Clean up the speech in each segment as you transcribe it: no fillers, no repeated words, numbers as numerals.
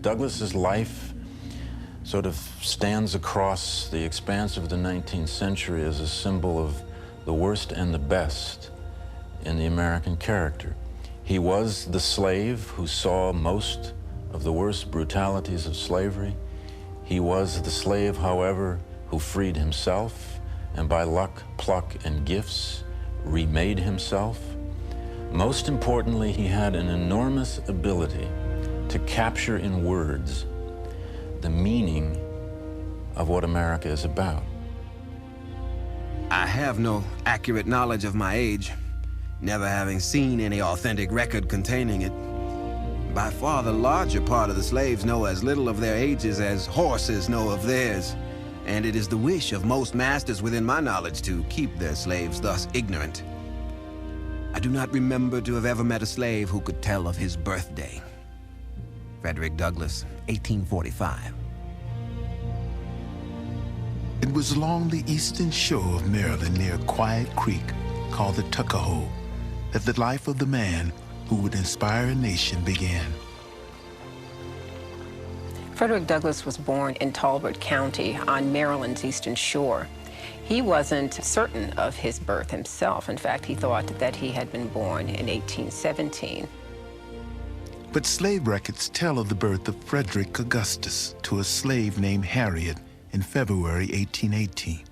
Douglass's life sort of stands across the expanse of the 19th century as a symbol of the worst and the best in the American character. He was the slave who saw most of the worst brutalities of slavery. He was the slave, however, who freed himself and by luck, pluck, and gifts remade himself. Most importantly, he had an enormous ability to capture in words the meaning of what America is about. I have no accurate knowledge of my age, never having seen any authentic record containing it. By far the larger part of the slaves know as little of their ages as horses know of theirs, and it is the wish of most masters within my knowledge to keep their slaves thus ignorant. I do not remember to have ever met a slave who could tell of his birthday. Frederick Douglass, 1845. It was along the eastern shore of Maryland near a quiet creek called the Tuckahoe that the life of the man who would inspire a nation began. Frederick Douglass was born in Talbot County on Maryland's eastern shore. He wasn't certain of his birth himself. In fact, he thought that he had been born in 1817. But slave records tell of the birth of Frederick Augustus to a slave named Harriet in February 1818.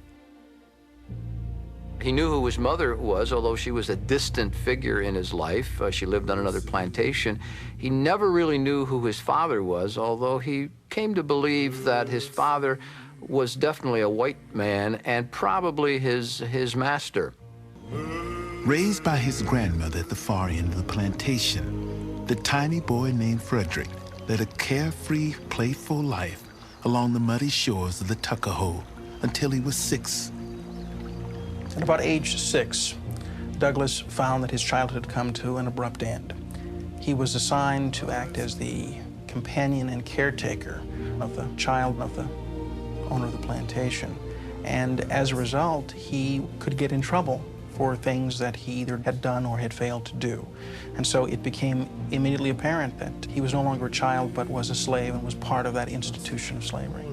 He knew who his mother was, although she was a distant figure in his life. She lived on another plantation. He never really knew who his father was, although he came to believe that his father was definitely a white man and probably his master. Raised by his grandmother at the far end of the plantation, the tiny boy named Frederick led a carefree, playful life along the muddy shores of the Tuckahoe until he was 6. At about age 6, Douglass found that his childhood had come to an abrupt end. He was assigned to act as the companion and caretaker of the child of the owner of the plantation. And as a result, he could get in trouble for things that he either had done or had failed to do. And so it became immediately apparent that he was no longer a child, but was a slave and was part of that institution of slavery.